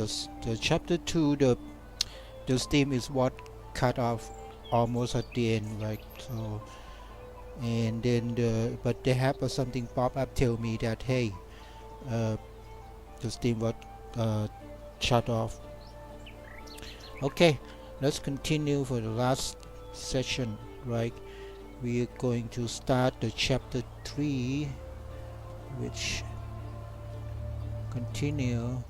the chapter 2, the steam is what cut off almost at the end, right? So, and then but they have something pop up tell me that, hey, uh, the steam was shut off. Okay, let's continue for the last session, right? We are going to start the chapter 3, which continue.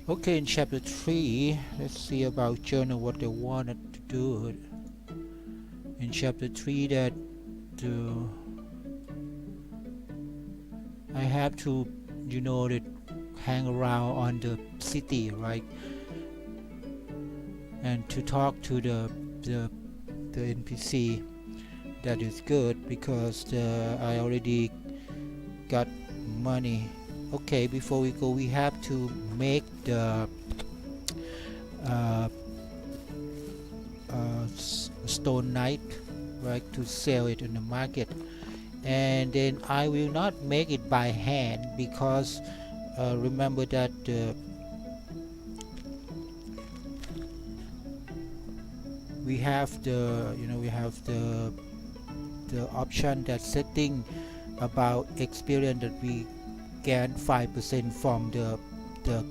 Okay, in chapter 3, let's see about journal what they wanted to do. In chapter 3, that I have to, that hang around on the city, right? And to talk to the NPC. That is good because I already got money. Okay, before we go, we have to make the stone knight, right, to sell it in the market. And then I will not make it by hand because remember that we have the option that setting about experience that we gain 5% from the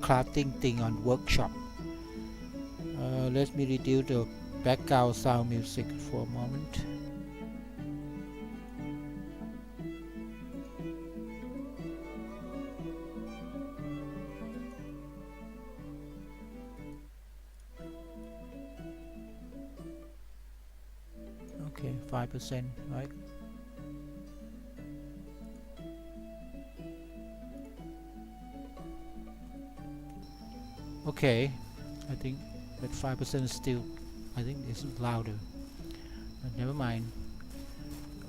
crafting thing on workshop. Let me reduce the background sound music for a moment. Okay, 5%, right? Okay, I think that 5% is still, I think it's louder, but never mind.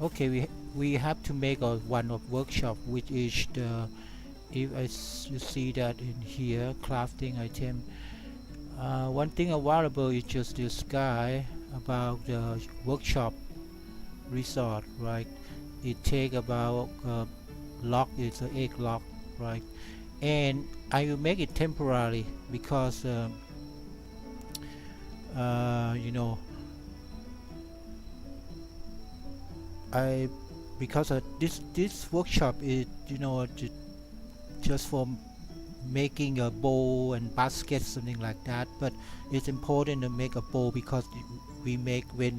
Okay, we have to make a one of workshop, which is the, if you see that in here, crafting item. One thing available is just this guy about the workshop resort, right? It take about lock, it's an egg lock, right? And I will make it temporary because I because this workshop is just for making a bowl and basket, something like that. But it's important to make a bowl because we make when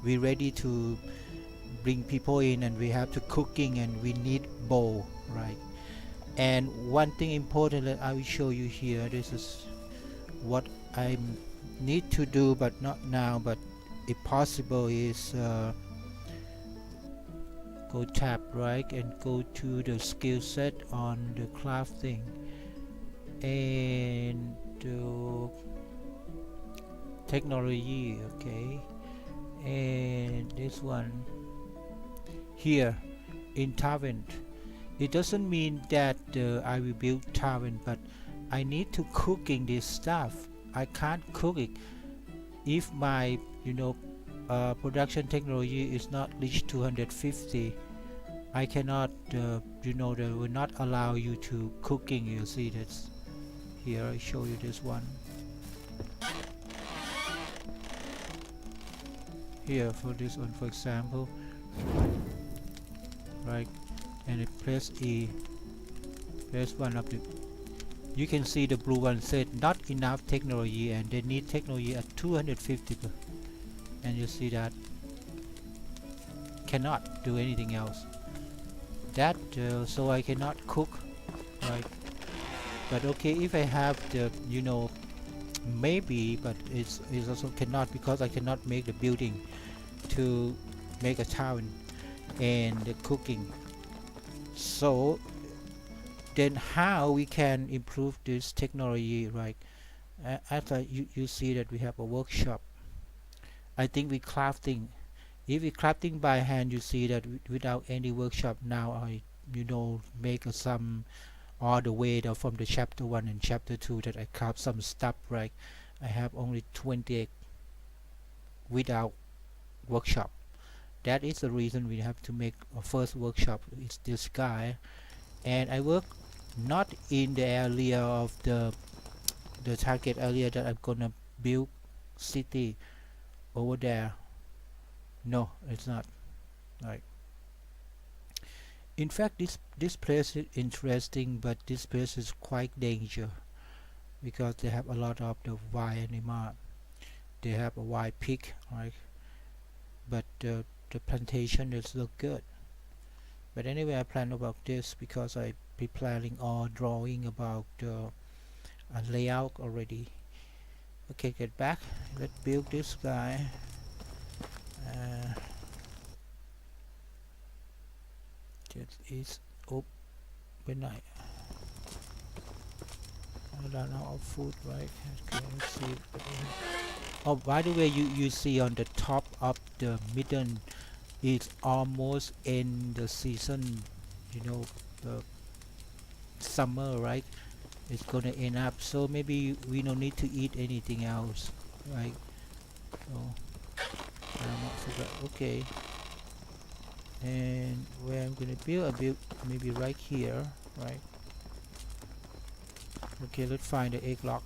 we're ready to bring people in and we have to cooking and we need bowl, right? And one thing important that I will show you here, this is what I need to do, but not now, but if possible is go tab, right, and go to the skill set on the crafting and technology, okay, and this one here in tavern. It doesn't mean that I will build tavern, but I need to cooking this stuff. I can't cook it if my production technology is not reached 250. I cannot they will not allow you to cooking. You see this here, I show you this one here for this one, for example, right, and it press E, press one of the, you can see the blue one said not enough technology and they need technology at 250, and you see that cannot do anything else. That so I cannot cook, right? But okay, if I have the maybe, but it's also cannot because I cannot make the building to make a town and the cooking. So then how we can improve this technology, right? After you see that we have a workshop. I think we crafting. If we crafting by hand, you see that without any workshop now, I make some all the way from the chapter 1 and chapter 2 that I craft some stuff, right? I have only 28 without workshop. That is the reason we have to make a first workshop. It's this guy, and I work not in the area of the target area that I'm gonna build city over there. No, it's not. Right. In fact, this place is interesting, but this place is quite danger because they have a lot of the wild animal. They have a wild pig, right? But the plantation is look good. But anyway, I plan about this because I be planning or drawing about a layout already. Okay, get back. Let's build this guy. That is when I run out of food, right? Okay, let's see. Oh, by the way, you see on the top of the middle, it's almost in the season. The summer, right? It's gonna end up. So maybe we don't need to eat anything else, right? So I'm not forgot. Okay. And where I'm gonna build, I build maybe right here, right? Okay, let's find the egg lock.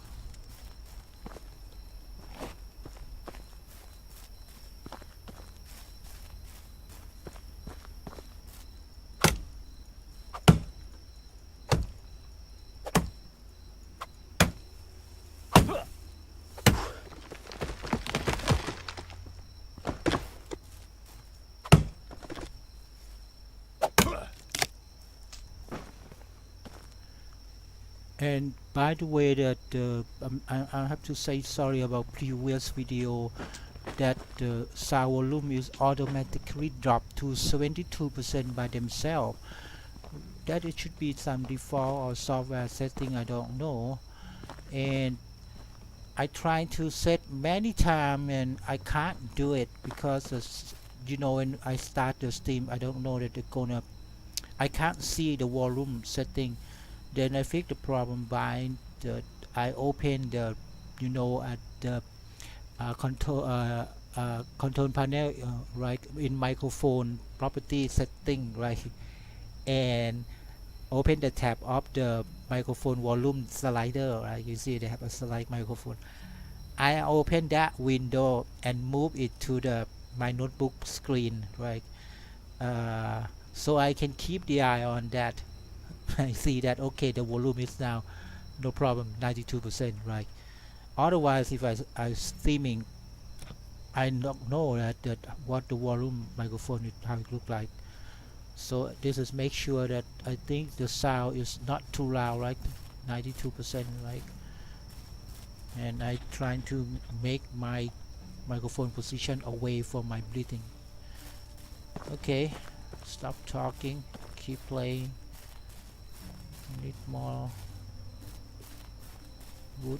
And by the way, that I have to say sorry about previous video that the sound volume is automatically dropped to 72% by themselves. That it should be some default or software setting, I don't know. And I try to set many times and I can't do it because when I start the stream, I don't know that I can't see the volume setting. Then I fix the problem by I open the at the control panel, right, in microphone property setting, right, and open the tab of the microphone volume slider, right. You see they have a slide microphone. I open that window and move it to my notebook screen, right, so I can keep the eye on that. I see that okay, the volume is now no problem, 92%, right. Otherwise, if I streaming, I don't know that what the volume microphone how it look like. So this is make sure that I think the sound is not too loud, right, 92%, right. And I trying to make my microphone position away from my breathing. Okay, stop talking, keep playing. Need more wood.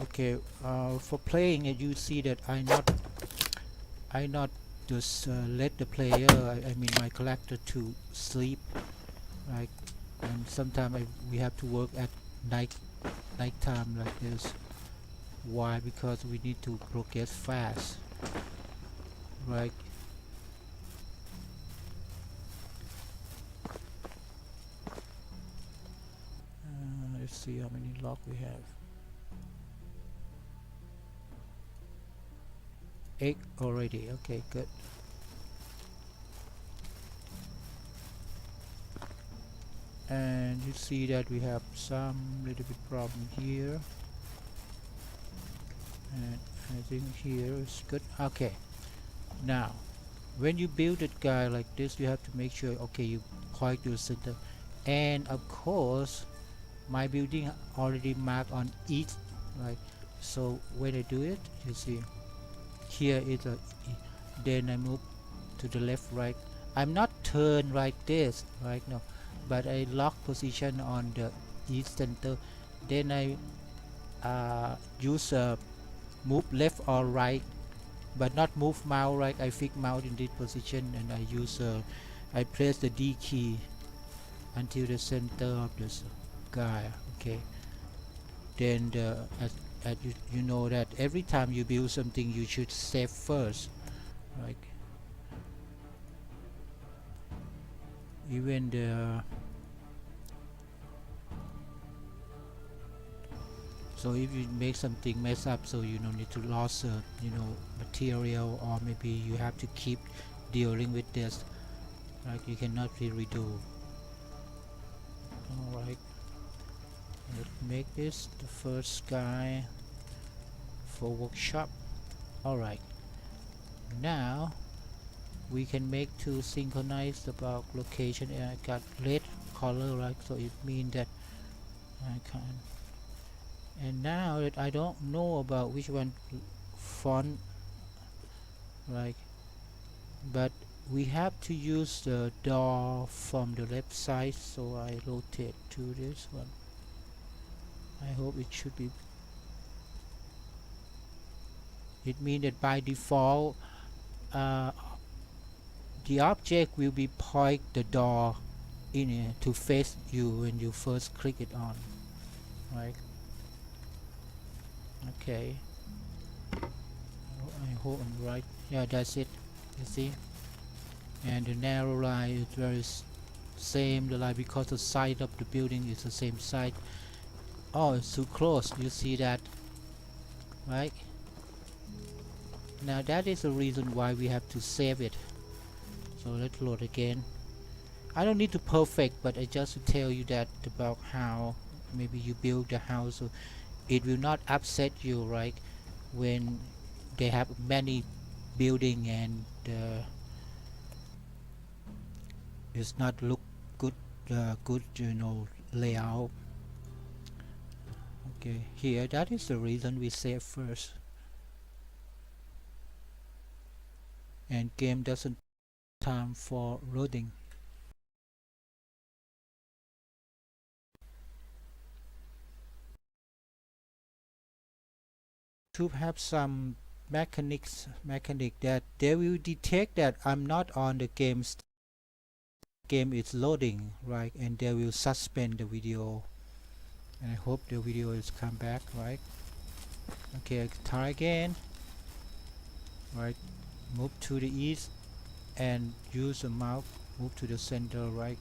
Okay, for playing it, you see that I not just let the player, I mean my character, to sleep, right. And sometimes we have to work at night time like this. Why? Because we need to progress fast, right. Let's see how many lock we have. 8 already. Okay, good. And you see that we have some little bit problem here, and I think here is good. Okay, now when you build a guy like this, you have to make sure, okay, you point to the center. And of course my building already marked on each, right. So when I do it, you see here is a then I move to the left, right. I'm not turn like this right now, but I lock position on the east center. Then I use move left or right, but not move mouse. Right, I fix mouse in this position, and I use I press the D key until the center of this guy. Okay, then as you know that every time you build something you should save first, right? Even the so if you make something mess up, so you don't need to lose material, or maybe you have to keep dealing with this, like you cannot redo. Alright, let's make this the first guy for workshop. Alright, now we can make to synchronize about location, and I got red color, right? So it means that I can. And now that I don't know about which one font, right, but we have to use the door from the left side, so I rotate to this one. I hope it should be. It means that by default the object will be point the door in to face you when you first click it on, right? Okay, I hope I'm right. Yeah, that's it. You see, and the narrow line is very same the line, because the side of the building is the same side. Oh, it's too close. You see that, right? Now that is the reason why we have to save it. So let's load again. I don't need to perfect, but I just to tell you that about how maybe you build the house, so it will not upset you, right? When they have many building and it's not look good, good layout. Okay, here that is the reason we save first, and game doesn't time for loading. To have some mechanic that they will detect that I'm not on the game is loading, right? And they will suspend the video, and I hope the video is come back, right? Okay, try again, right? Move to the east and use the mouse, move to the center, right?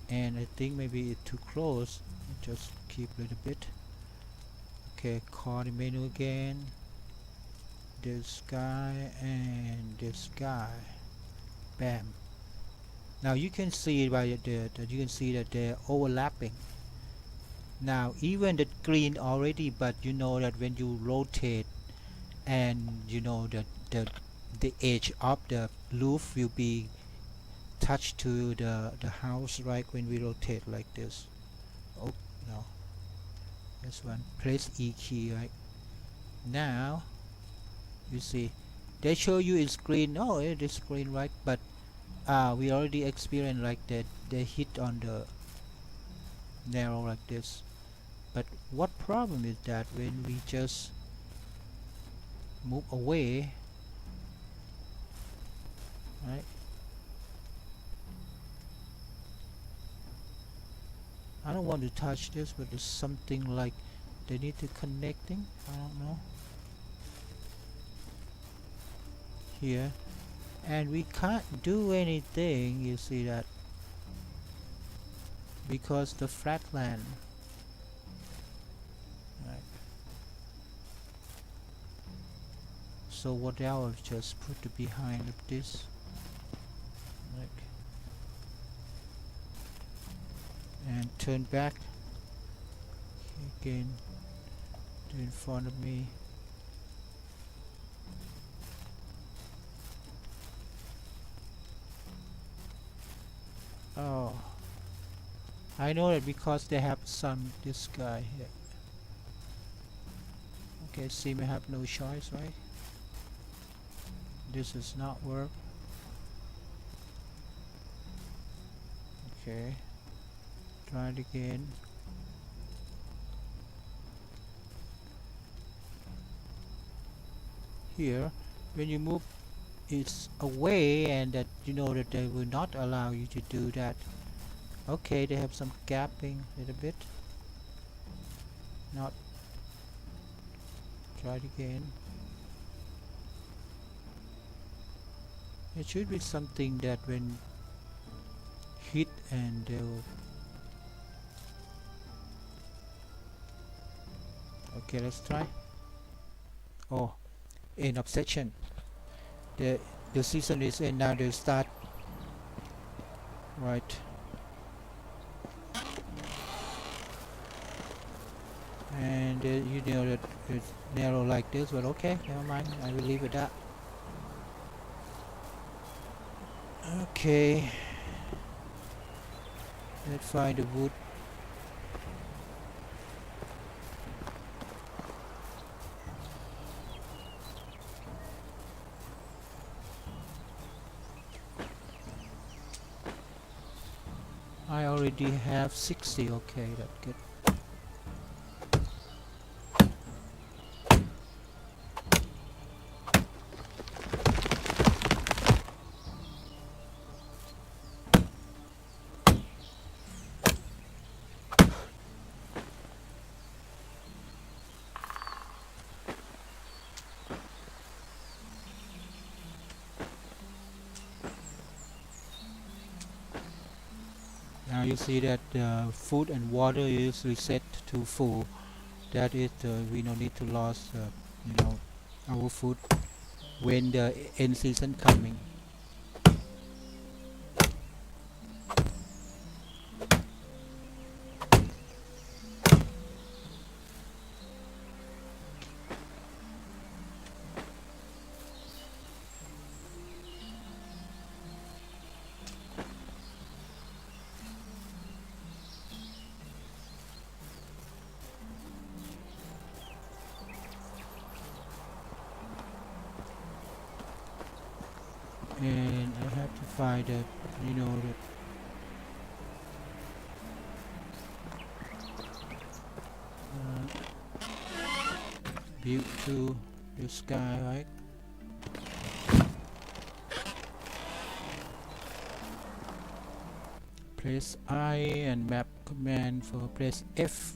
And I think maybe it's too close, just keep a little bit. Okay, call the menu again, this guy and this guy, bam. Now you can see by that you can see that they're overlapping. Now even the green already, but you know that when you rotate, and you know that the edge of the roof will be touched to the house, right? When we rotate like this. Oh no, this one. Press E key, right? Now you see they show you it's green. Oh, it is green, right? But we already experienced like that they hit on the narrow like this. But what problem is that when we just move away, right? I don't want to touch this, but there's something like they need to connecting. I don't know. Here, and we can't do anything. You see that because the flatland. Right. So what else? Just put the behind of this. Right. And turn back again to in front of me. Oh, I know that because they have some this guy here. Okay, seem I have no choice, right? This does not work. Okay, try it again. Here, when you move it away, and that you know that they will not allow you to do that. Okay, they have some gapping a little bit. Not. Try it again. It should be something that when hit and they'll. Okay, let's try. Oh, end of section. The season is in now. They'll start. Right. And you know that it's narrow like this, but okay, never mind. I will leave it at that. Okay. Let's find the wood. I already have 60. Okay, that's good. Now you see that food and water is reset to full. That is, we don't need to lose, you know, our food when the end season coming. And I have to find that, you know, that view to the sky, right? Press I and map command for press F.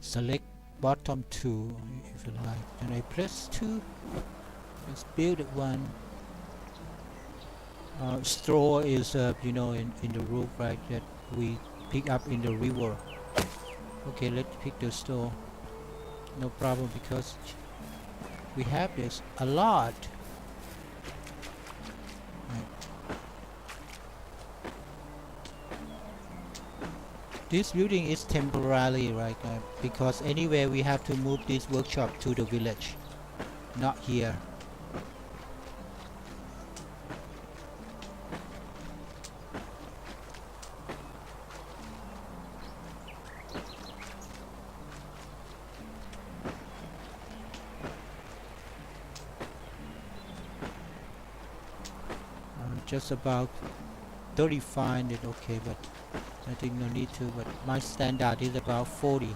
Select bottom 2 if you like. And I press 2. Let's build it one. Straw is you know, in the roof, right, that we pick up in the river. Okay, let's pick the straw. No problem, because we have this a lot. Right. This building is temporary, right, because anyway we have to move this workshop to the village, not here. Just about 35 is okay, but I think no need to, but my standard is about 40.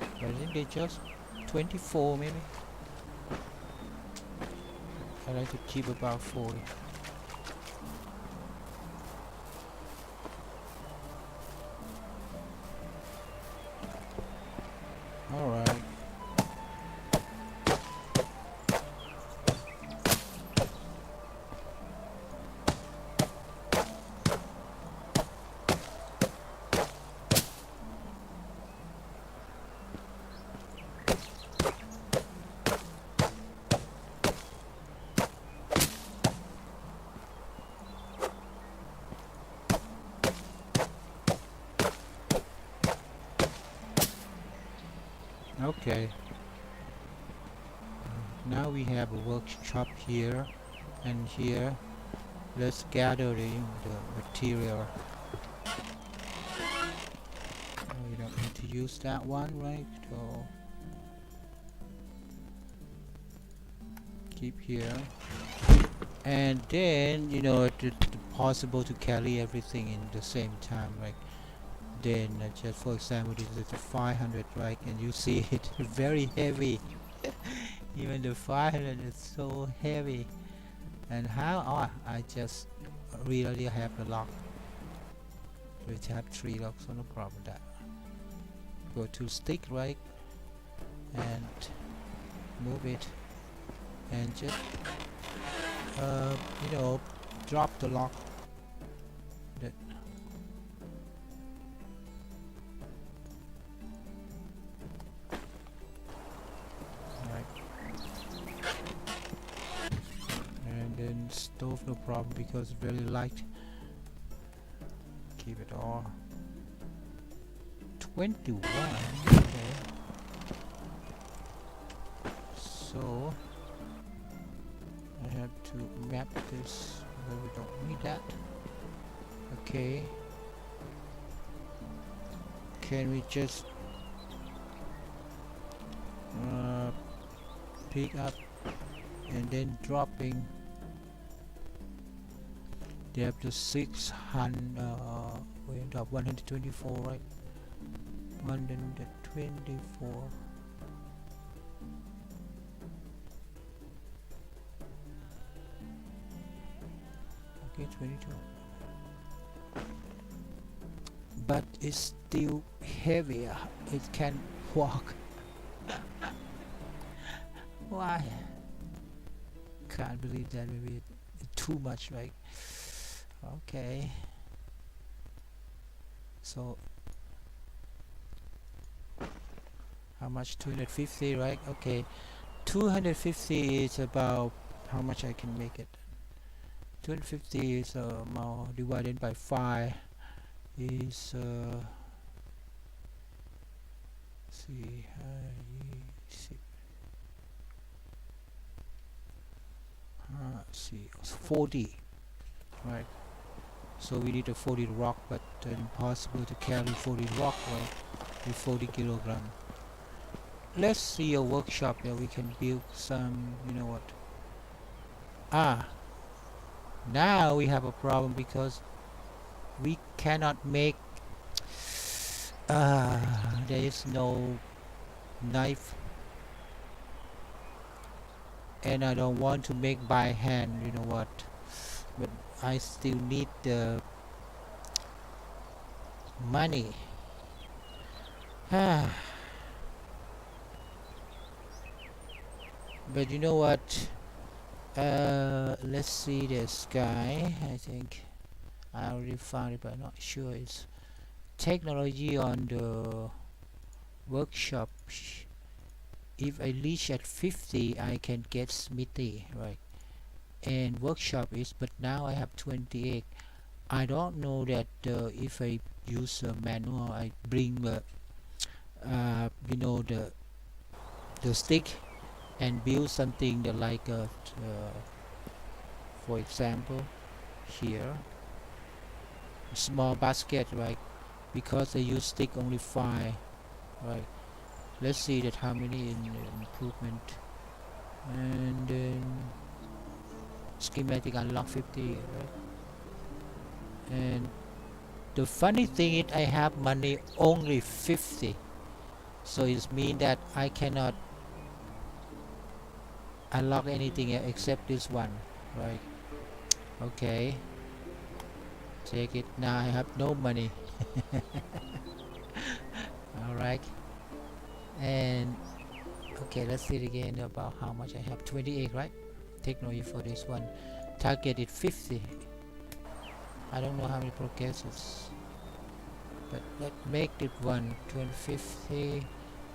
But I think they just 24 maybe. I like to keep about 40. Alright. Okay. Now we have a workshop here and here. Let's gather the material. We don't need to use that one, right? So keep here, and then it's possible to carry everything in the same time, right? Then just for example, this is a 500, right? And you see it very heavy. Even the 500 is so heavy. And how? I just really have the lock, which have 3 locks, so no problem with that. Go to stick, right? And move it, and just drop the lock. That and then stove, no problem, because it's very light. Keep it all 21. Okay, so I have to map this where we don't need that. Okay, can we just pick up and then dropping depth to 600, we end up 124, right? 124. Okay, 22. But it's still heavier. It can walk. Why? Can't believe that. Maybe too much, right? Okay, so how much? 250, right? Okay, 250 is about how much I can make it. 250 is divided by 5 is see, see, 40, right? So we need a 40 rock, but impossible to carry 40 rock, right, with 40 kilogram. Let's see a workshop that we can build some, now we have a problem because we cannot make there is no knife, and I don't want to make by hand, but I still need the money. But you know what, let's see this guy. I think I already found it, but I'm not sure. It's technology on the workshop. If I reach at 50, I can get smithy, right? And workshop is, but now I have 28. I don't know that if I use a manual, I bring the stick and build something that like for example here, a small basket, right? Because I use stick only 5, right? Let's see that how many in improvement, and then schematic unlock 50, right? And the funny thing is I have money only 50, so it means that I cannot unlock anything except this one, right? Okay, take it. Now I have no money. Alright, and okay, let's see it again about how much I have. 28, right? Technology for this one. Target is 50. I don't know how many progresses, but let's make it one. 250,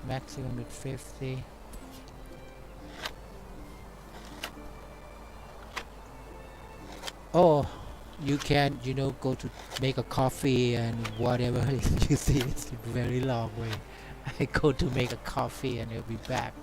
maximum at 50. Oh, you can go to make a coffee and whatever. You see, it's a very long way. I go to make a coffee and I'll be back.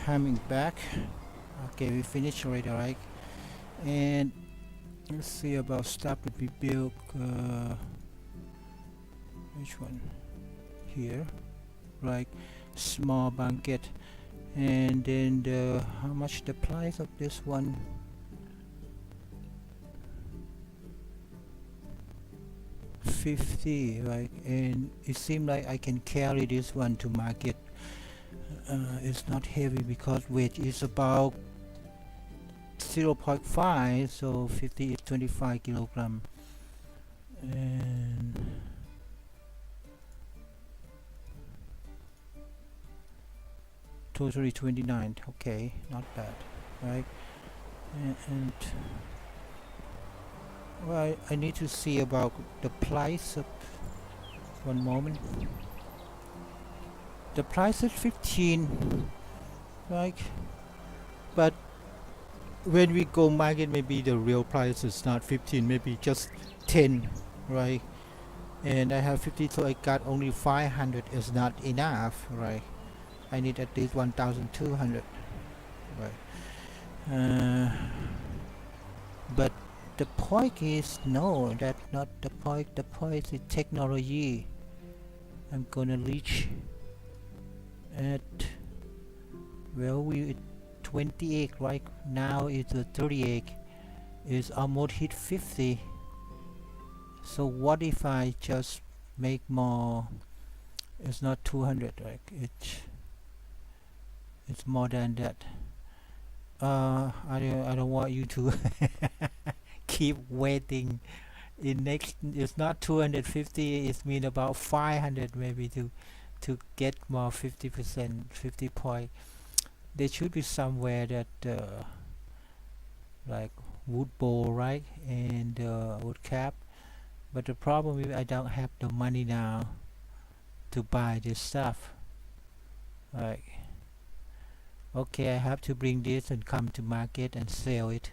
coming back. Okay, we finished already, right? And let's see about stuff that we built. Which one? Here, right? Small blanket. And then how much the price of this one? $50, right? And it seems like I can carry this one to market. It's not heavy because weight is about 0.5, so 50 is 25 kilogram. And totally 29. Okay, not bad, right? And well, I need to see about the price of, one moment. The price is 15, right? But when we go market, maybe the real price is not 15, maybe just 10, right? And I have 50, so I got only 500 is not enough, right? I need at least 1,200, right? But the point is, no, that's not the point. The point is technology. I'm gonna reach at, well, we 28 right now. It's a 38. It's almost hit 50. So what if I just make more? It's not 200, right? It's more than that. I don't want you to keep waiting. In next, it's not 250. It's mean about 500 maybe to get more 50%, 50 point. There should be somewhere that like wood bowl, right, and wood cap. But the problem is I don't have the money now to buy this stuff. Right. Okay, I have to bring this and come to market and sell it,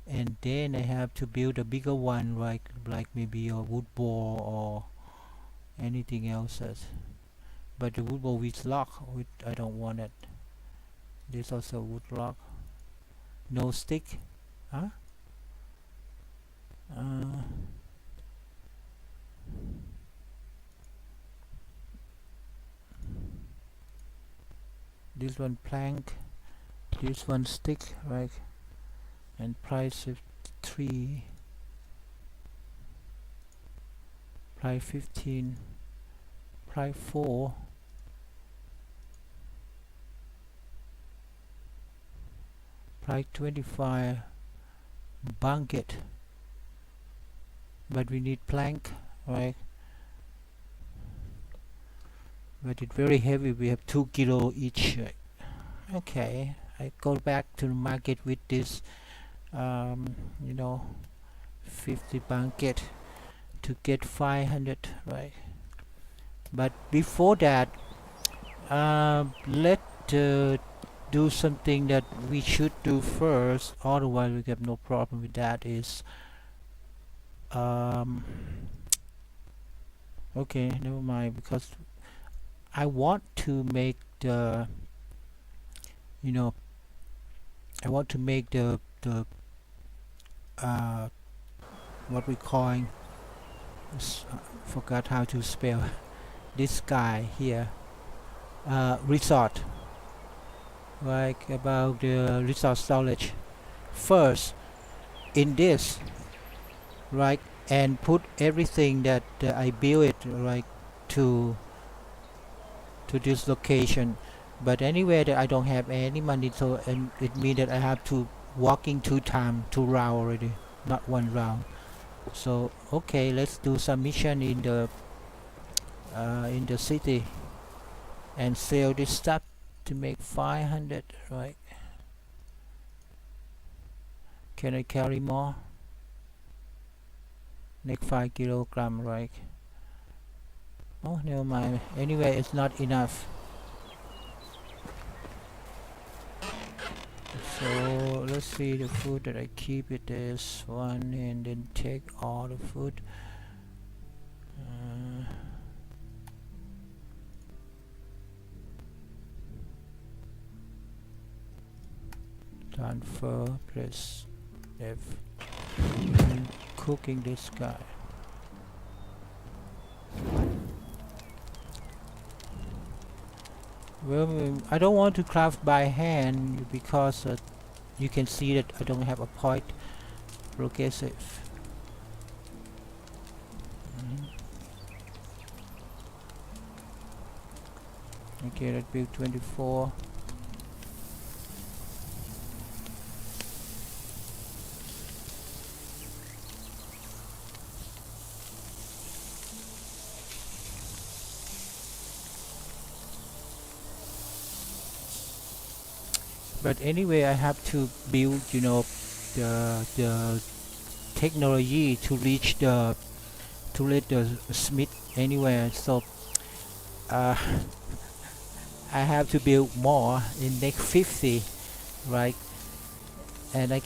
and then I have to build a bigger one, like maybe a wood bowl or anything else. But the wood bowl with lock, I don't want it. This also wood lock. No stick, huh? This one plank, this one stick, right? And price is 3, price 15, price 4, price 25, blanket. But we need plank, right? But it's very heavy. We have 2 kilo each. Okay, I go back to the market with this 50 blanket to get 500, right? But before that, let's do something that we should do first, otherwise we have no problem with that. Is okay, never mind, because I want to make the I want to make the what we calling, forgot how to spell this guy here, resort, like about the resort storage first in this, right? And put everything that I build it, right, to this location. But anyway, that I don't have any money, so and it means that I have to walking 2 round already, not 1 round. So okay, let's do some mission in the city and sell this stuff to make 500, right? Can I carry more? Like 5 kilogram, right? Oh, never mind. Anyway, it's not enough. So let's see, the food that I keep it is 1, and then take all the food. transfer, press F, and cooking this guy. Well, I don't want to craft by hand because you can see that I don't have a point progressive. Okay, let's build 24. But anyway, I have to build, you know, the technology to reach the to let the smith anywhere. So I have to build more in next 50, right? And I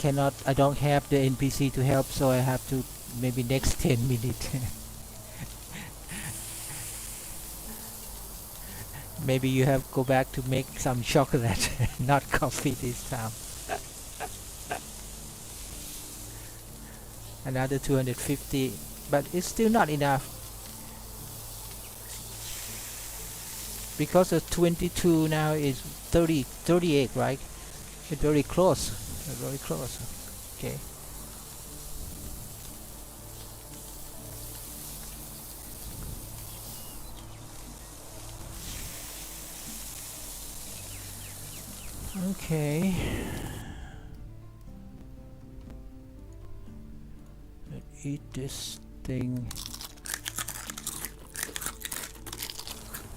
don't have the NPC to help, so I have to maybe next 10 minutes. Maybe you have go back to make some chocolate, not coffee this time. Another 250, but it's still not enough. Because the 22 now is 38, right? It's very close. Very close. Okay. Okay. Let's eat this thing.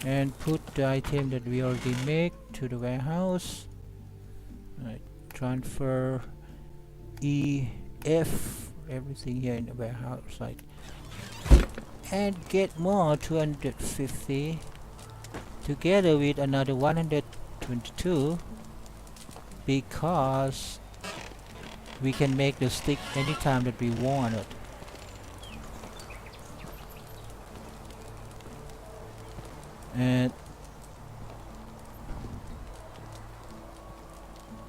And put the item that we already make to the warehouse. Right. Transfer EF, everything here in the warehouse, right? And get more 250 together with another 122 because we can make the stick anytime that we want it. And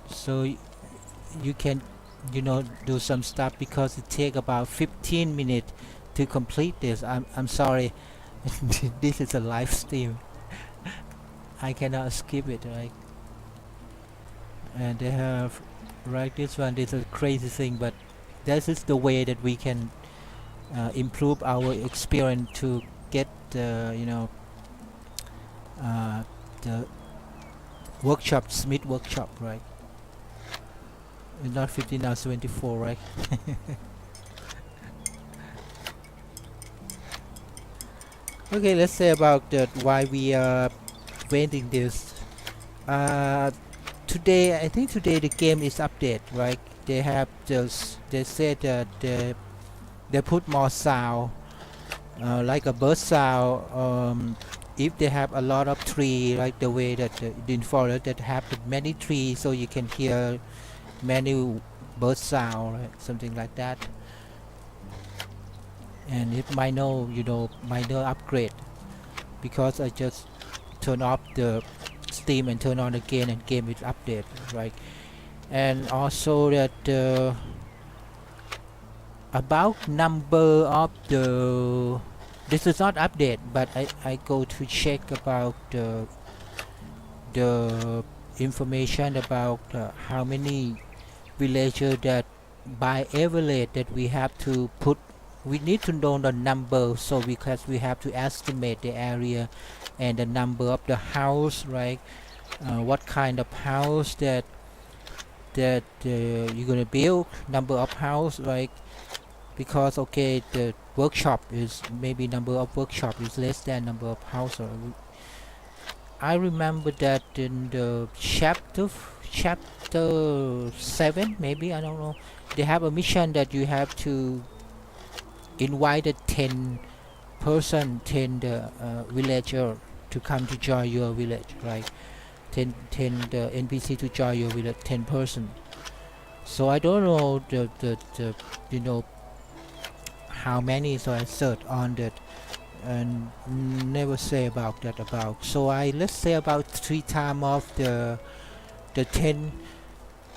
so you can, you know, do some stuff because it take about 15 minutes to complete this. I'm sorry. This is a live stream. I cannot skip it, right? And they have, right, this one is a crazy thing, but this is the way that we can improve our experience to get you know, the workshop, Smith workshop, right? It's not 15 now, 24, right? Okay, let's say about why we are painting this. Today, I think today the game is updated, right? They have just, they said that they put more sound, like a bird sound. If they have a lot of trees, like the way that in forest that have many trees, so you can hear many bird sound, right? Something like that. And it minor, you know, minor upgrade, because I just turn off the Steam and turn on again, and game is updated, right? And also that about number of the, this is not update, but I go to check about the information about how many villagers that by average that we have to put. We need to know the number, so because we have to estimate the area and the number of the house, right? What kind of house that you're gonna build, number of house, right? Because okay, the workshop is maybe number of workshop is less than number of house. I remember that in the chapter 7, maybe, I don't know, they have a mission that you have to invite a 10 villager to come to join your village, right? 10 the NPC to join your village, 10 person. So I don't know the you know how many, so I search on that and never say about that about. So let's say about 3 times of the 10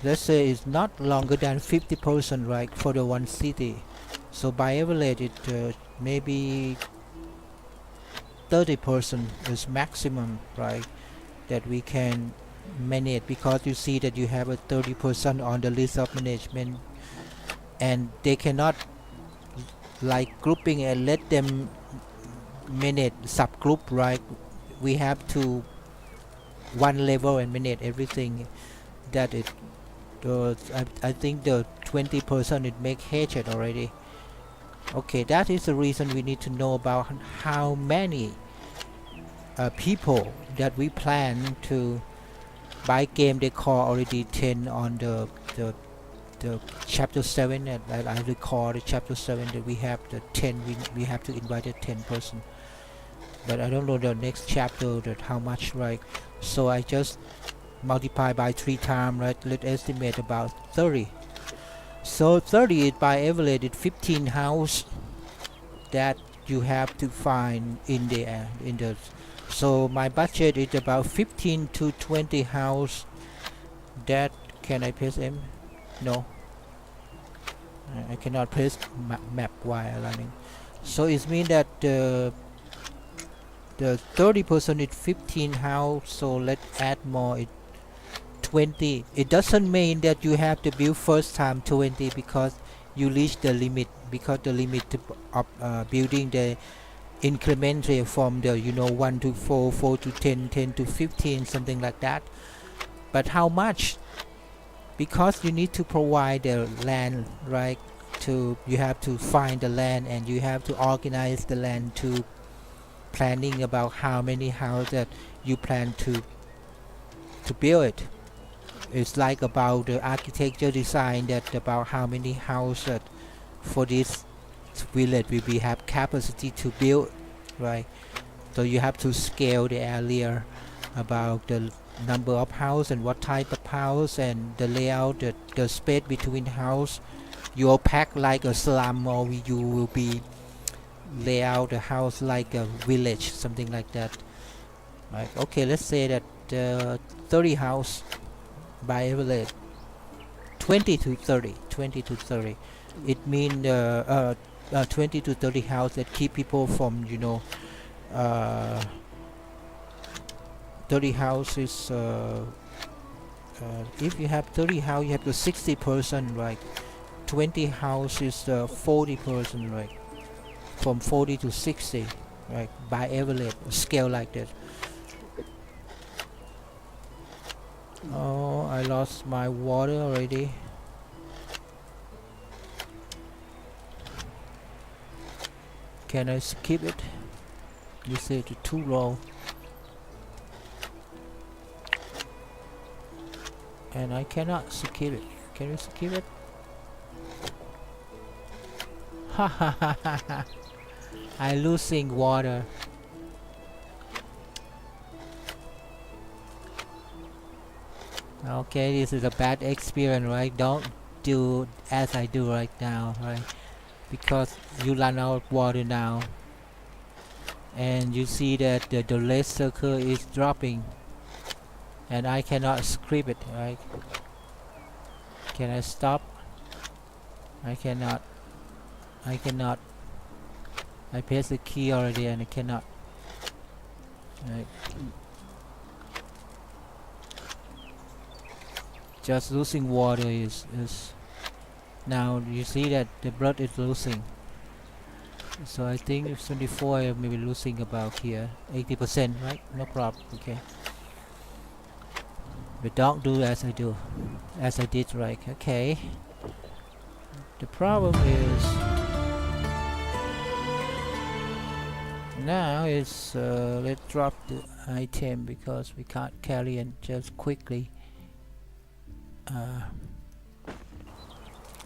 let's say it's not longer than 50%, right, for the one city. So by average it maybe 30% is maximum, right, that we can manage, because you see that you have a 30% on the list of management, and they cannot like grouping and let them manage subgroup, right? We have to one level and manage everything. That it I think the 20% it make hatred already. Okay, that is the reason we need to know about how many people that we plan to by game. They call already 10 on the chapter 7, and I recall the chapter 7 that we have the 10, we have to invite a 10 person, but I don't know the next chapter that how much, right? So I just multiply by 3 times, right? Let's estimate about 30. So 30 is by average 15 house that you have to find in the so my budget is about 15 to 20 house. That can I press M? No, I cannot press map while running. So it means that the 30% is 15 house, so let's add more, it 20. It doesn't mean that you have to build first time 20 because you reach the limit, because the limit of building the incrementally from the 1 to 4, 4 to 10, 10 to 15, something like that. But how much? Because you need to provide the land, right? You have to find the land, and you have to organize the land to planning about how many houses that you plan to build it. It's like about the architecture design, that about how many houses for this village will be have capacity to build, right? So you have to scale the area about the number of house and what type of house and the layout, the space between house. You'll pack like a slum, or you will be lay out the house like a village, something like that, right? Okay, let's say that 30 house by average 20 to 30. It means 20 to 30 house that keep people from 30 houses. If you have 30 house, you have the 60%, right? 20 houses, 40%, right? From 40 to 60, right? By average scale like that. Oh, I lost my water already. Can I skip it? You say it's too low. And I cannot skip it. Can you skip it? Ha ha ha ha ha. I'm losing water. Okay, this is a bad experience, right? Don't do as I do right now, right? Because you run out of water now. And you see that the red circle is dropping. And I cannot script it, right? Can I stop? I cannot. I pressed the key already and I cannot. Right. Just losing water is now you see that the blood is losing. So I think if 24 maybe losing about here 80%, right? No problem. Okay. But don't do as I did, right? Okay. The problem is now is let's drop the item because we can't carry it just quickly.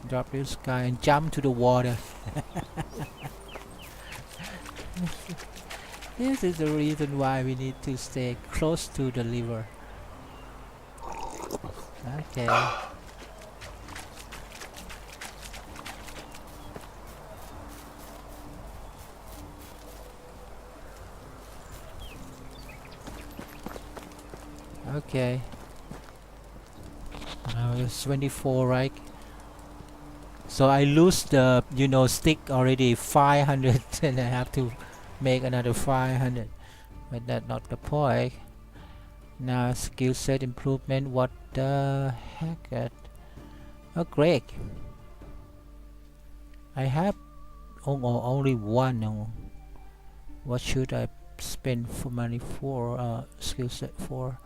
Drop this guy and jump to the water. This is the reason why we need to stay close to the river. Okay. Okay. Now it's 24, right? So I lose the stick already 500 and I have to make another 500, but that's not the point. Now skill set improvement, what the heck? Oh great, I have only one. What should I spend for money for? Skill set for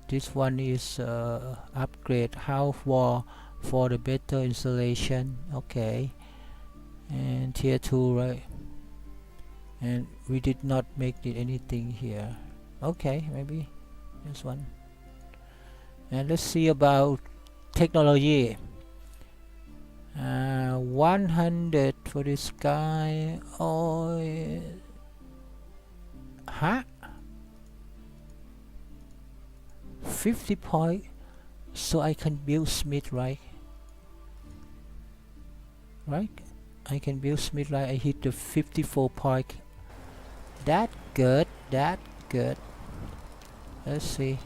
this one is upgrade how for the better installation. Okay, and tier 2, right? And we did not make it anything here. Okay, maybe this one. And let's see about technology. 100 for this guy. Oh, huh? 50 point. So I can build smith, right? Right? I can build smith, right? I hit the 54 point. That good. That good. Let's see.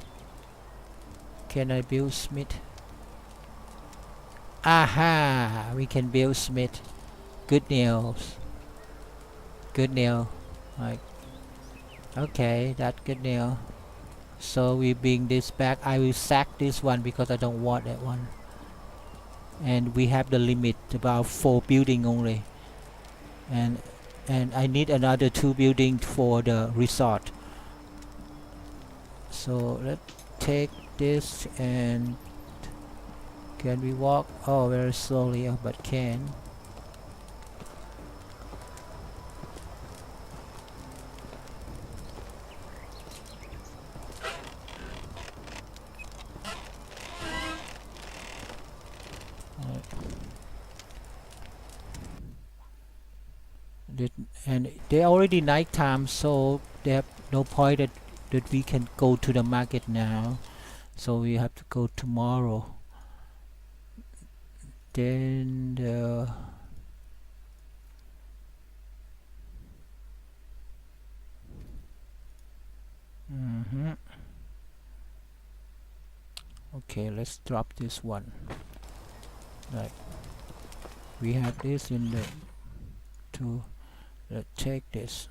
Can I build smith? Aha! We can build smith. Good news. Good news. Right. Okay, that's good news. So we bring this back. I will sack this one because I don't want that one. And we have the limit about 4 building only. And I need another 2 building for the resort. So let's take this and can we walk? Oh, very slowly, but can. And they already nighttime, so they have no point that we can go to the market now. So we have to go tomorrow. Then okay, let's drop this one. Right, we have this in the to take this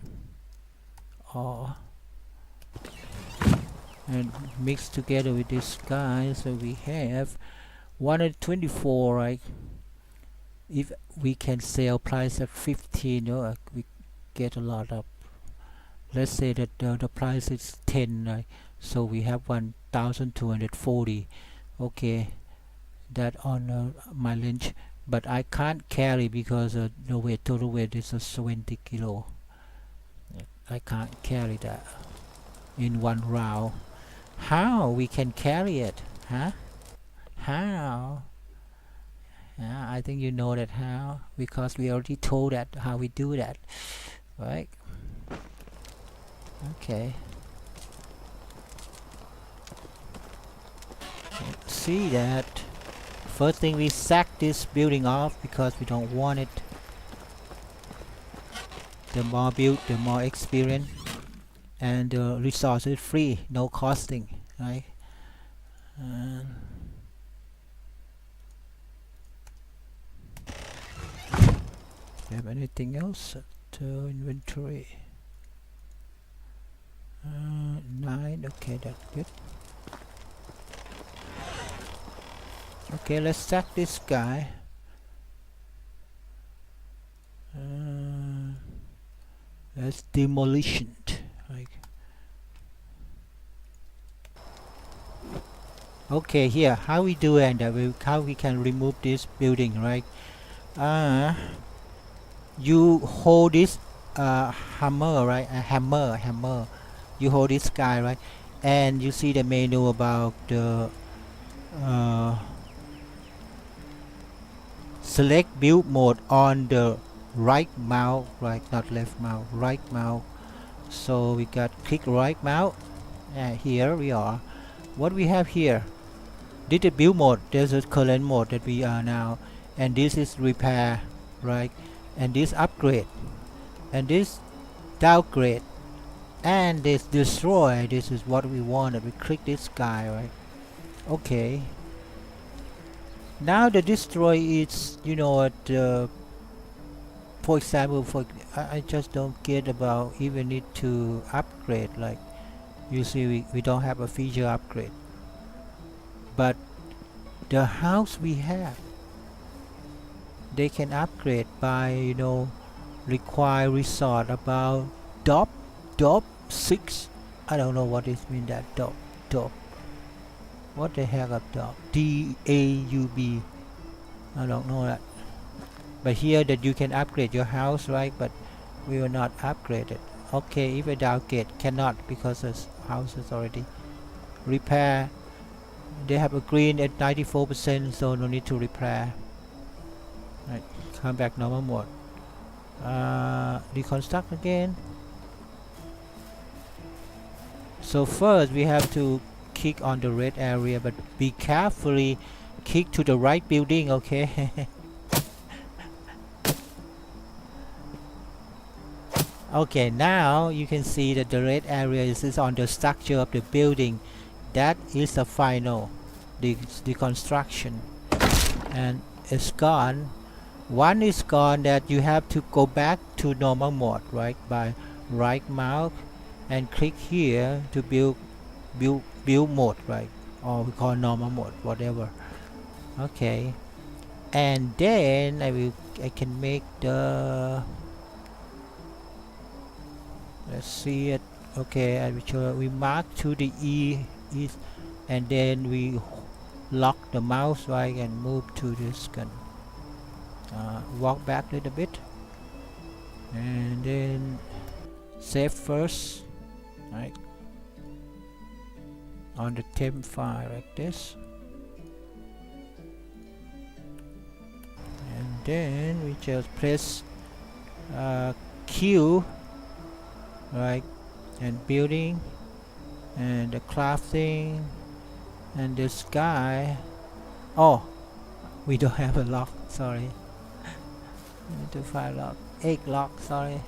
and mix together with this guy, so we have 124, right? If we can sell price at 15, we get a lot of. Let's say that the price is 10, right? So we have 1,240. Okay, that on my lunch, but I can't carry because the weight, total weight is 20 kilo. I can't carry that in one round. How we can carry it, huh? How? Yeah, I think you know that how, because we already told that how we do that, right? Okay. Let's see that. First thing, we sack this building off because we don't want it. The more build, the more experience, and the resource is free, no costing, right? Do you have anything else to inventory? 9. Okay, that's good. Okay, let's sack this guy. That's demolition. Like, okay, here how we do it, and how we can remove this building, right? You hold this hammer, right? A hammer. You hold this guy, right? And you see the menu about the select build mode on the right mouse, right, not left mouse, right mouse. So we got click right mouse. Here we are. What we have here, this is build mode. There's a current mode that we are now, and this is repair, right? And this upgrade, and this downgrade, and this destroy. This is what we wanted. We click this guy, right? Okay. Now the destroy is, you know what, for example, I just don't get about even need to upgrade. Like you see, we don't have a feature upgrade, but the house we have, they can upgrade by, you know, require resort about DOP DOP 6. I don't know what it mean, that DOP. What the heck of DOP? DAUB. I don't know that. But here that you can upgrade your house, right? But we will not upgrade it. Okay, if I downgrade, cannot because the house is already repair. They have a green at 94%, so no need to repair. Right, come back normal mode. Deconstruct again. So first we have to click on the red area, but be carefully click to the right building, okay? Okay, now you can see that the red area is on the structure of the building. That is the final deconstruction, and it's gone. One is gone, that you have to go back to normal mode, right? By right mouse and click here to build mode, right? Or we call normal mode, whatever. Okay, and then I can make the, let's see it. Okay, I will show, we mark to the east, and then we lock the mouse, right, and move to this gun. Walk back a little bit, and then save first, right, on the temp file like this, and then we just press Q, right, and building, and the crafting, and the sky. Oh, we don't have a lock, sorry. Need to find lock, egg lock, sorry.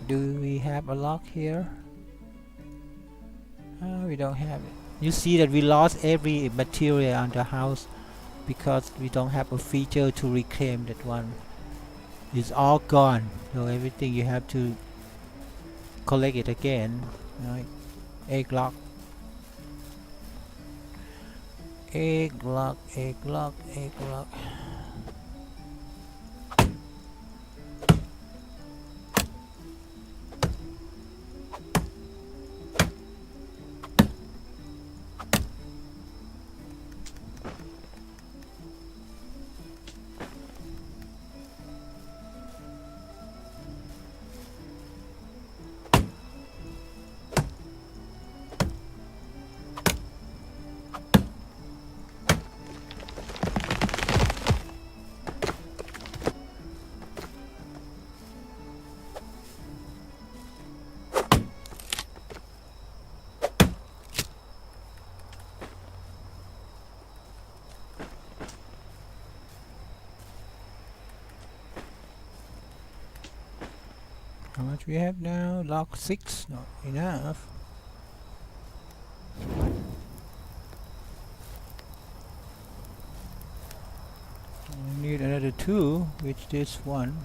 Do we have a lock here? We don't have it. You see that we lost every material on the house because we don't have a feature to reclaim that one. It's all gone, so everything you have to collect it again, right? Egg lock, egg lock, egg lock, egg lock. How much we have now? Lock 6, not enough. We need another 2, which this one.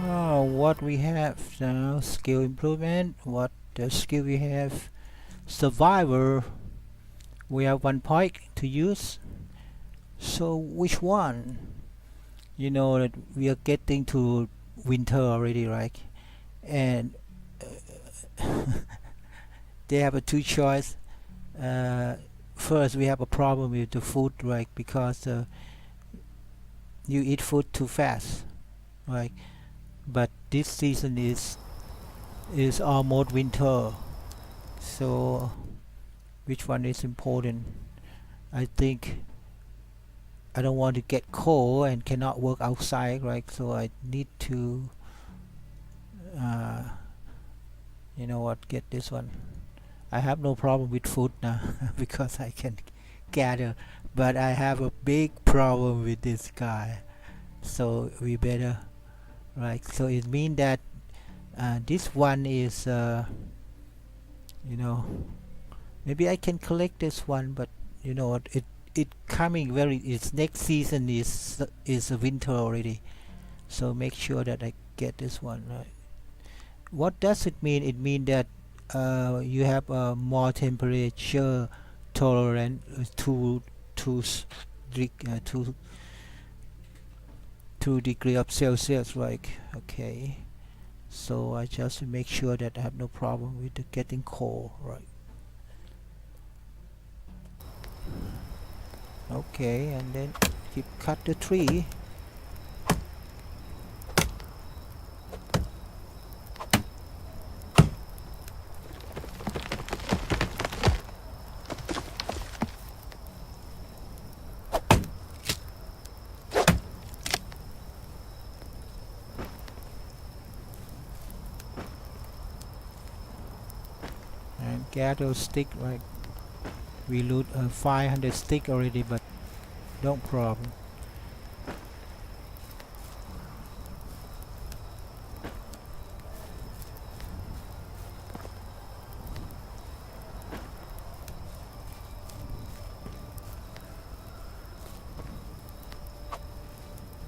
Oh, what we have now? Skill improvement. What the skill we have? Survivor. We have 1 point to use. So which one? You know that we are getting to winter already, right? And they have a 2 choice. First, we have a problem with the food, right? Because you eat food too fast, right? But this season is almost winter. So which one is important? I think I don't want to get cold and cannot work outside, right? So I need to you know what, get this one. I have no problem with food now because I can gather, but I have a big problem with this guy, so we better, right? So it means that This one is you know, maybe I can collect this one, but you know what, it coming very, its next season is winter already, so make sure that I get this one right. What does it mean? It means that you have a more temperature tolerant to s- to 2 degree of Celsius, like, okay. So I just make sure that I have no problem with the getting cold, right? Okay, and then keep cut the tree. And gather stick, right? We loot 500 stick already, but no problem.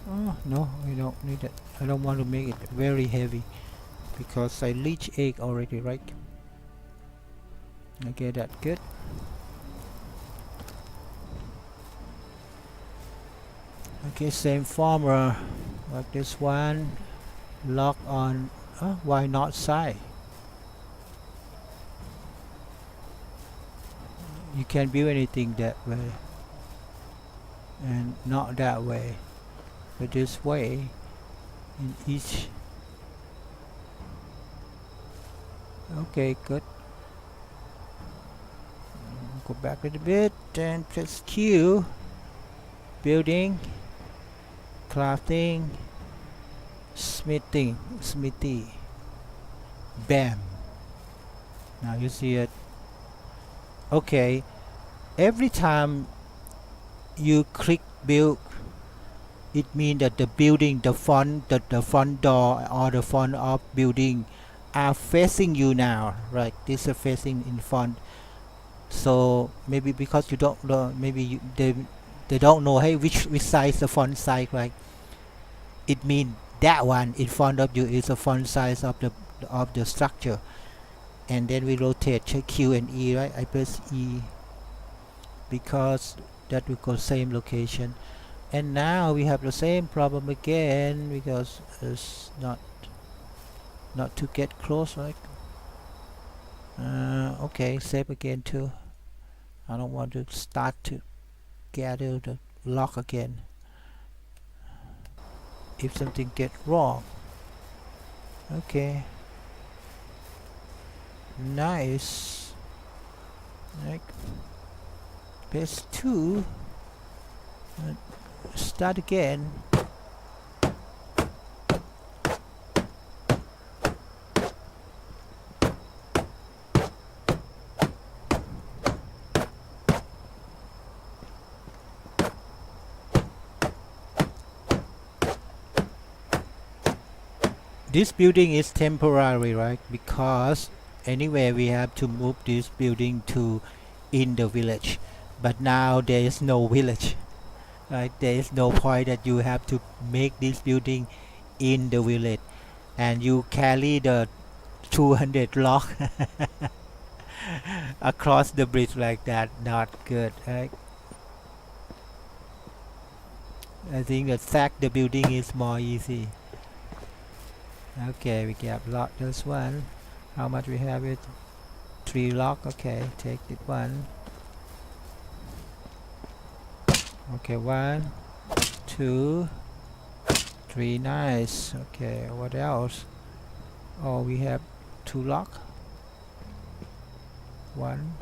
Oh no, I don't need it. I don't want to make it very heavy because I leech egg already, right? Okay, that's good. Okay, same formula like this one. Lock on. Why not side? You can build anything that way, and not that way, but this way in each. Okay, good. Go back a little bit and press Q. Building, crafting, smithy. Bam. Now you see it. Okay, every time you click build, it means that the building, the front door or the front of building are facing you now, right? This is facing in front. So maybe because you don't know, maybe they don't know, hey, which side is the front side, right? It means that one in front of you is the front side of the structure. And then we rotate, check Q and E, right? I press E because that will go same location. And now we have the same problem again because it's not to get close, right? Okay, save again too. I don't want to start to gather the lock again if something get wrong. Okay, nice. Like press 2 and start again. This building is temporary, right? Because anyway we have to move this building to in the village, but now there is no village, right? There is no point that you have to make this building in the village and you carry the 200 log across the bridge like that. Not good, right? I think that sack the building is more easy. Okay, we get lock this one. How much we have it? 3 lock. Okay, take it one. Okay, 1 2 3. Nice. Okay, what else? Oh, we have 2 lock. 1,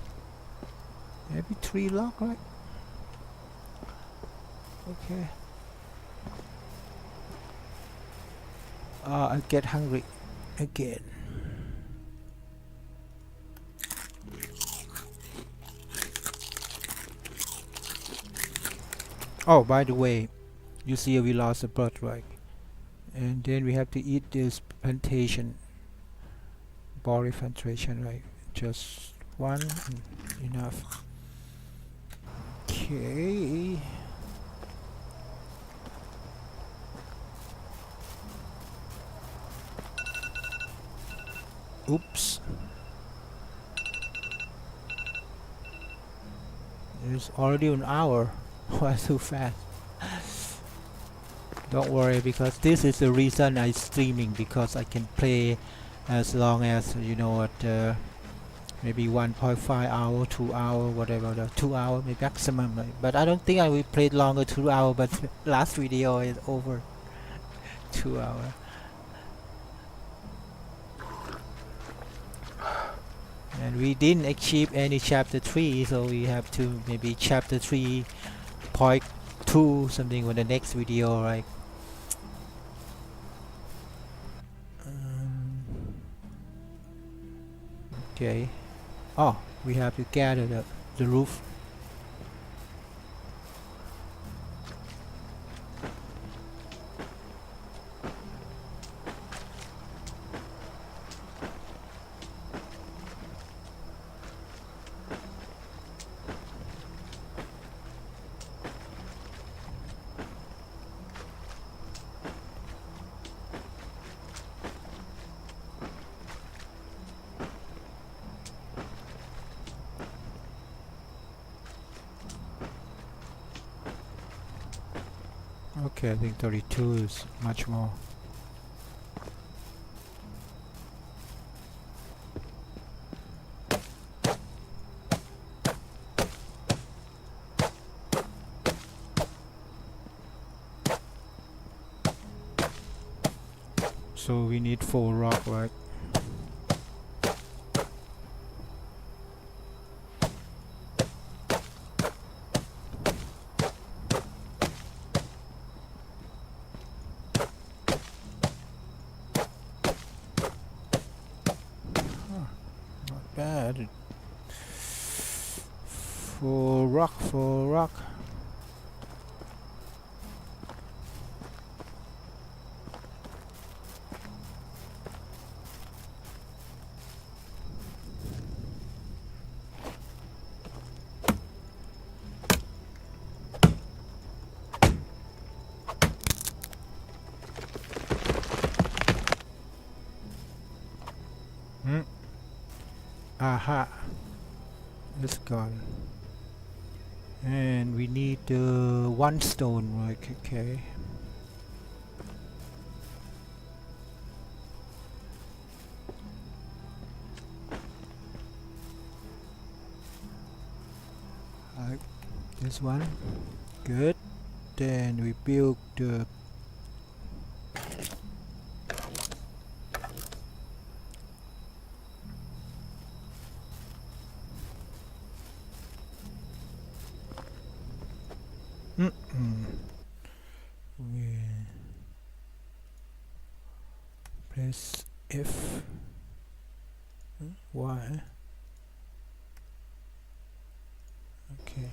maybe 3 lock, right? Okay. I get hungry again. Oh, by the way, you see we lost a birthright, and then we have to eat this plantation. body filtration, right? Just one enough. Okay. Oops. It's already an hour. Why too fast? Don't worry, because this is the reason I'm streaming, because I can play as long as, you know, at maybe 1.5 hour, 2 hour, whatever, the 2 hour maybe maximum, right? But I don't think I will play longer 2 hour, but last video is over 2 hour. And we didn't achieve any chapter 3, so we have to maybe chapter 3.2 something with the next video, right? Okay. Oh, we have to gather the roof. Okay, I think 32 is much more. So we need 4 rock, right? Bad. 4 rock, 4 rock. Aha, it's gone. And we need 1 stone, right? Okay. This one, good. Then we build the we press F, Y. Okay,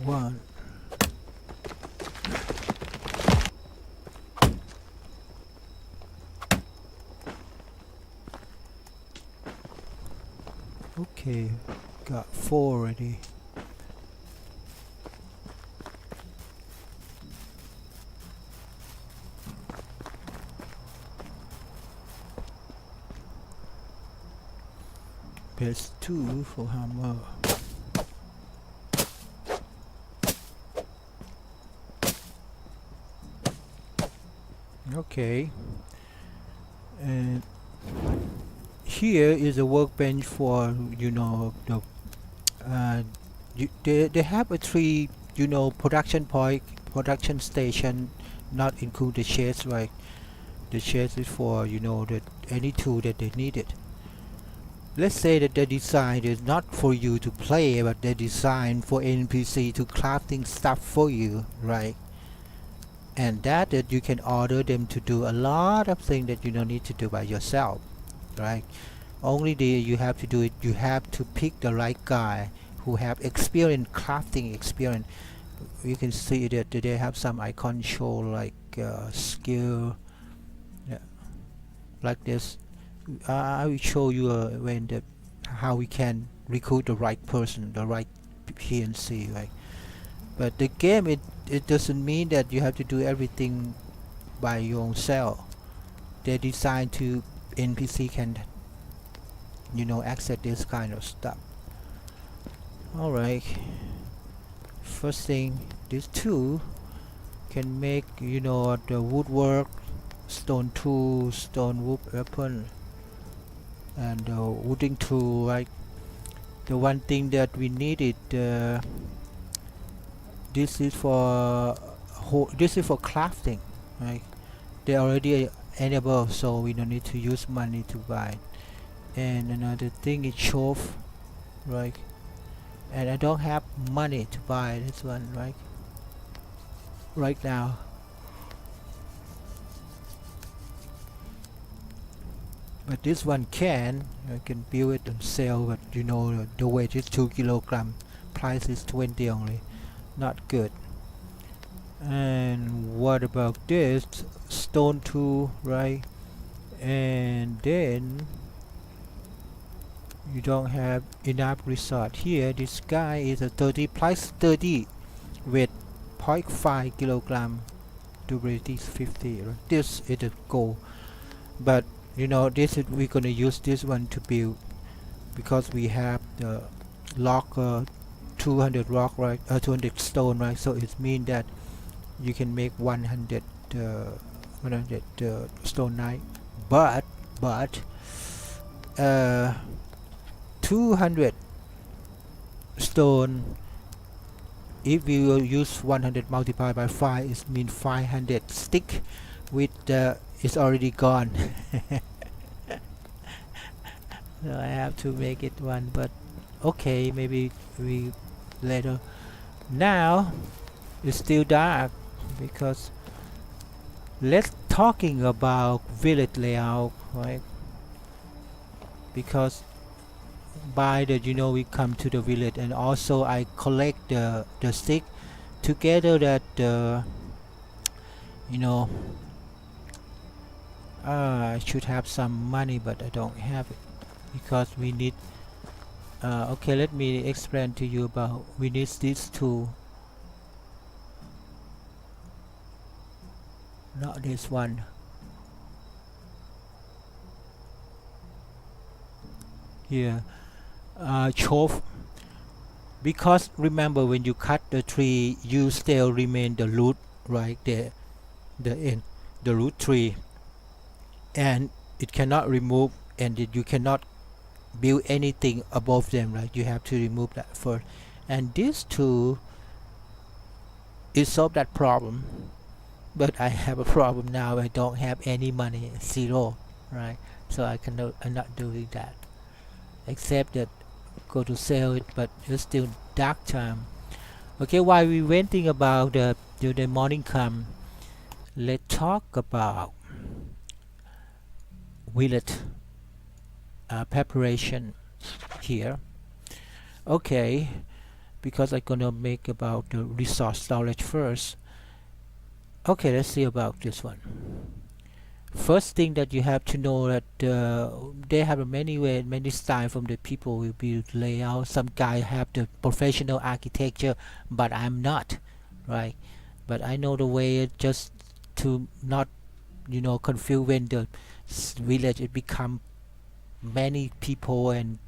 1. Okay, got 4 already. Press 2 for hammer. Okay, and here is a workbench for, you know, the they have a 3, you know, production point, production station, not include the sheds, right? The sheds is for, you know, the any tool that they needed. Let's say that the design is not for you to play, but they design for NPC to crafting stuff for you, right? And that you can order them to do a lot of things that you don't need to do by yourself, right? Only you have to do it, you have to pick the right guy who have experience, crafting experience. You can see that they have some icon show like skill, yeah, like this. I will show you how we can recruit the right person, the right PNC, right? But the game, it doesn't mean that you have to do everything by your own self. They're designed to NPC can access this kind of stuff. All right. First thing, these two can make the woodwork, stone tool, stone wood weapon, and the wooding tool. Right. The one thing that we needed. This is for crafting, right? They already enabled, so we don't need to use money to buy it. And another thing is shove, right? And I don't have money to buy this one, right now. But this one I can build it and sell, but the weight is 2 kilogram, price is 20 only, not good. And what about this stone tool, right? And then you don't have enough resource here. This guy is a 30 plus 30 with 0.5 kilogram, durability is 50, right? This is a goal, but we're gonna use this one to build, because we have the lock 200 rock, right? 200 stone, right? So it means that you can make 100 stone knife, but 200 stone, if we will use 100 multiplied by 5, it means 500 stick, with it's already gone. So I have to make it one, but okay, maybe we later. Now it's still dark, because let's talking about village layout, right? Because by the we come to the village, and also I collect the stick together, that I should have some money, but I don't have it, because we need okay, let me explain to you about we need these two, not this one. Here, chove, because remember, when you cut the tree, you still remain the root, right there, the root tree, and it cannot remove, and you cannot build anything above them, right? You have to remove that first, and these two, it solved that problem. But I have a problem now. I don't have any money, zero, right? So I'm not doing that, except that go to sell it, but it's still dark time. Okay, while we waiting about the morning come, let's talk about village preparation here. Okay, because I'm gonna make about the resource storage first. Okay, let's see about this one. First thing that you have to know, that they have many style from the people will build layout. Some guy have the professional architecture, but I'm not, right? But I know the way, just to not confuse when the village it become many people, and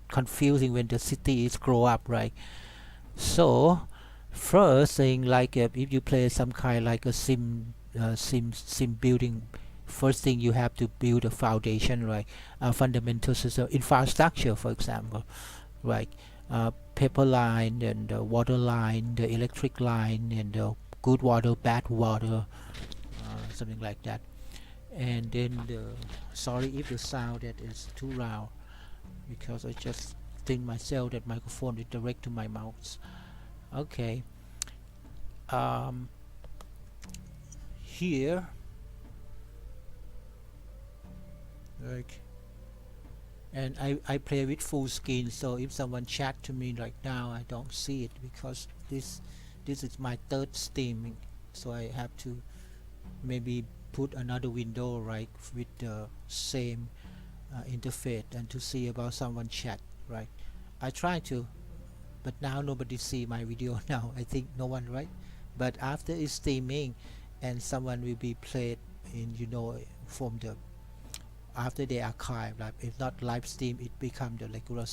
confusing when the city is grow up, right? So first thing, like if you play some kind like a sim building, first thing you have to build a foundation, right? Fundamental system infrastructure, for example, right? Paper line, and the water line, the electric line, and the good water, bad water, something like that. And then sorry if the sound that is too loud, because I just think myself that microphone is direct to my mouth. Okay. Here, like, and I play with full screen, so if someone chat to me right now, I don't see it, because this is my third streaming, so I have to maybe put another window right with the same interface and to see about someone chat, right? I try to, but now nobody see my video now. I think no one, right? But after it's streaming and someone will be played in, from the after they archive, like if not live stream, it become the regular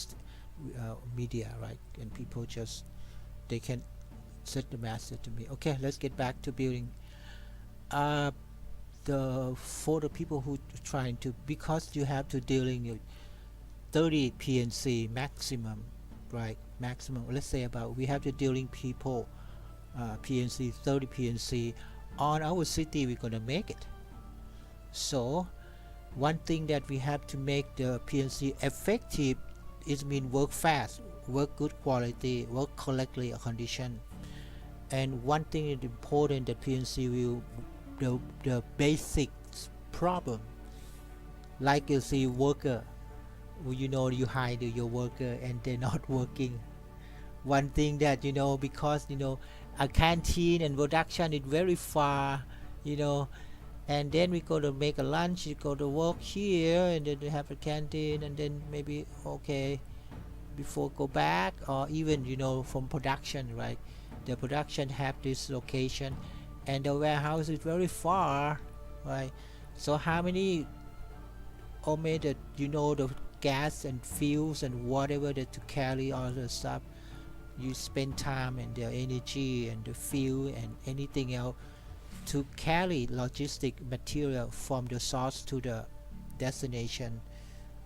media, right? And people just, they can set the message to me. Okay, let's get back to building. For the people who trying to, because you have to dealing with 30 PNC maximum, right? Maximum, let's say about, we have to dealing people PNC 30 PNC on our city, we're gonna make it. So one thing that we have to make the PNC effective is mean work fast, work good quality, work correctly condition. And one thing is important that PNC will, the basic problem, like you see worker, you hire your worker and they're not working. One thing that because a canteen and production is very far, and then we go to make a lunch, you go to work here and then we have a canteen, and then maybe okay before go back, or even from production, right? The production have this location and the warehouse is very far, right? So how many the gas and fuels and whatever that to carry all the stuff, you spend time and the energy and the fuel and anything else to carry logistic material from the source to the destination,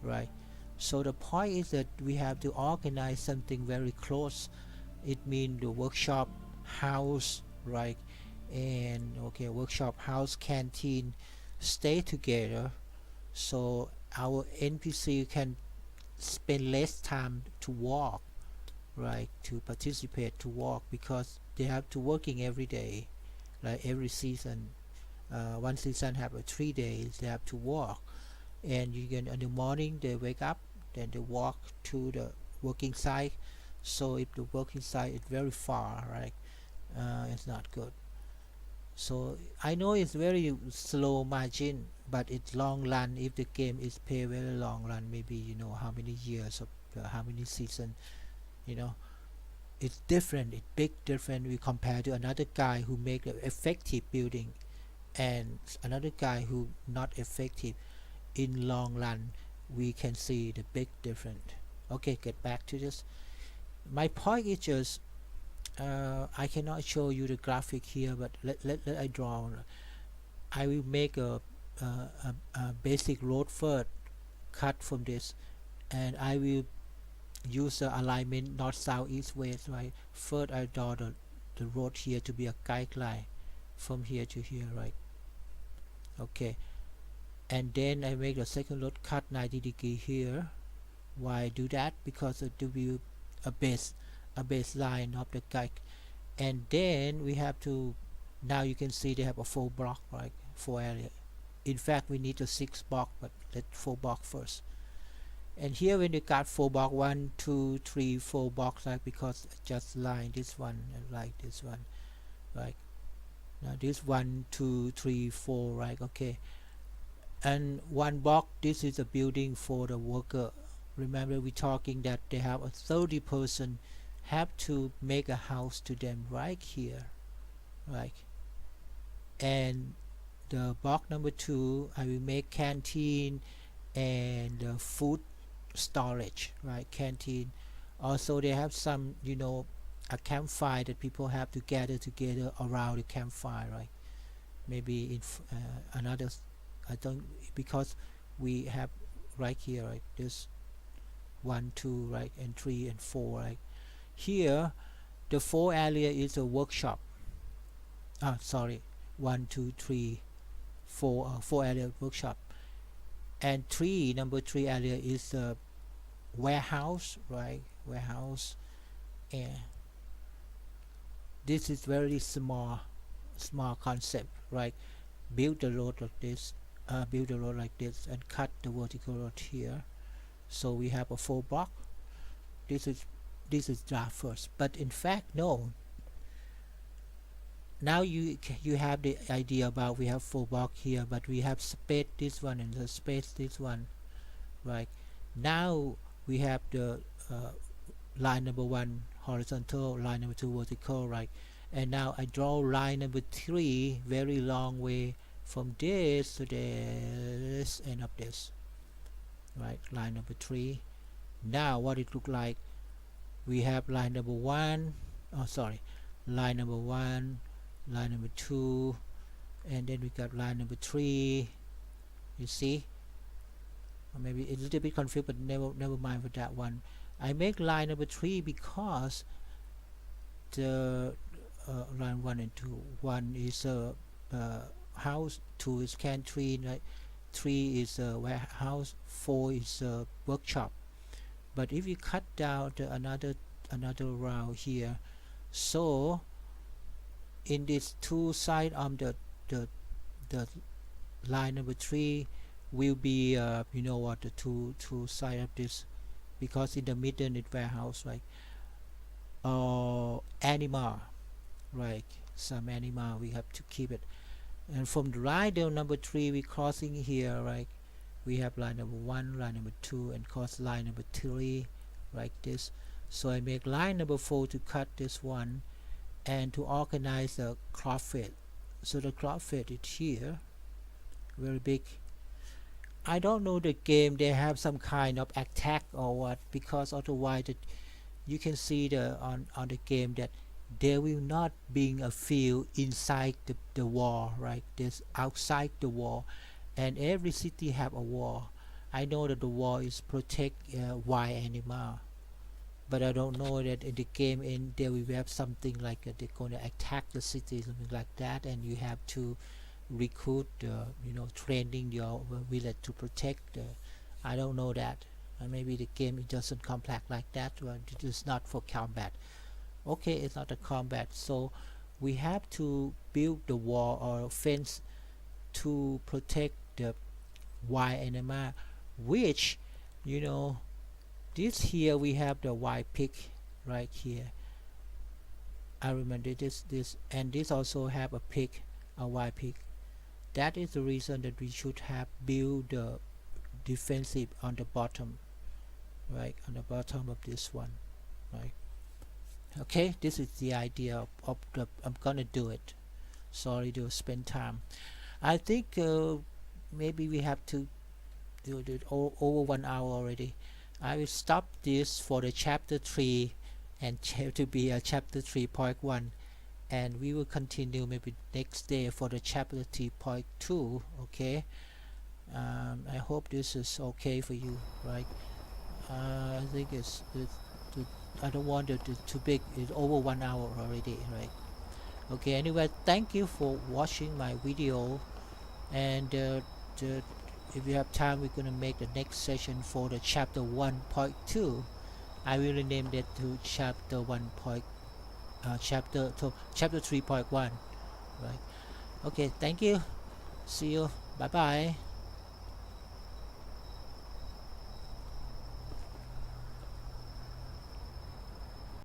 right? So the point is that we have to organize something very close. It means the workshop, house, right? And workshop, house, canteen stay together, so our NPC can spend less time to walk, right? To participate, to walk, because they have to working every day, like every season. One season have 3 days they have to walk, and you can in the morning they wake up, then they walk to the working site. So if the working site is very far, right, it's not good. So I know it's very slow margin, but it's long run. If the game is pay very long run, maybe how many years of how many season, it's different. It's big different. We compare to another guy who make an effective building and another guy who not effective. In long run, we can see the big difference. Okay, get back to this. My point is just I cannot show you the graphic here, but let I draw. I will make a basic road first, cut from this, and I will use the alignment north, south, east, west, right? First I draw the road here to be a guideline from here to here, right? Okay, and then I make the second road cut 90 degree here. Why I do that? Because it will be a baseline of the guide. And then we have to, now you can see they have a 4 block, right? 4 area. In fact we need a 6 block, but let 4 block first. And here when you got 4 block, 1 2 3 4 blocks, like, because just line this one and like this one, right? Now this 1 2 3 4, right? Okay, and 1 block, this is a building for the worker. Remember we talking that they have a 30 person have to make a house to them right here, right? And the block number 2 I will make canteen and food storage, right? Canteen. Also they have some a campfire that people have to gather together around the campfire, right? Maybe in another, I don't, because we have right here, right? This 1 2, right, and 3 and 4, right? Here the 4 area is a workshop. Sorry, 1 2 3 4 4 area workshop, and number 3 area is a warehouse, right? Warehouse. And this is very small concept, right? Build the road like this, build the road like this, and cut the vertical road here. So we have a 4 block. This is draft first, but in fact no, now you have the idea about we have 4 block here, but we have space this one and the space this one, right? Now we have the line number 1 horizontal, line number 2 vertical, right? And now I draw line number 3 very long way from this to this and up this, right? Line number 3. Now what it look like, we have line number 1, oh sorry, line number 1, line number 2, and then we got line number 3. You see, or maybe it's a little bit confused, but never mind for that one. I make line number 3 because the line 1 and 2, 1 is a house, 2 is canteen, right? 3 is a warehouse, 4 is a workshop. But if you cut down the another round here, so in this two side of the line number 3 will be you know what, the two side of this, because in the middle it's warehouse, right? Animal, right? Some animal, we have to keep it. And from the line number 3 we crossing here, right? We have line number 1, line number 2, and cross line number 3 like this. So I make line number 4 to cut this one and to organize the cloth fit. So the cloth fit is here, very big. I don't know the game, they have some kind of attack or what, because otherwise you can see the on the game that there will not be a field inside the wall, right? There's outside the wall, and every city have a wall. I know that the wall is protect wild animal, but I don't know that in the game there will have something like they're going to attack the city, something like that, and you have to recruit you know, training your village to protect I don't know that. Maybe the game it doesn't complex like that, but it is not for combat. Okay, it's not a combat, so we have to build the wall or fence to protect the wild animal, which, you know, this here we have the wild pig right here. I remember this and this also have a pig, a wild pig. That is the reason that we should have build the defensive on the bottom, right? On the bottom of this one, right? Okay, this is the idea of the I'm gonna do it. Sorry to spend time. I think maybe we have to do it over 1 hour already. I will stop this for the chapter 3 and to be a chapter 3.1, and we will continue maybe next day for the chapter 3.2. Okay, I hope this is okay for you, right? I think it's I don't want it too big. It's over 1 hour already, right? Okay, anyway, thank you for watching my video, and if you have time, we're gonna make the next session for the chapter 1.2. I will rename that to chapter 1. Chapter 3.1, right? Okay, thank you. See you. Bye bye.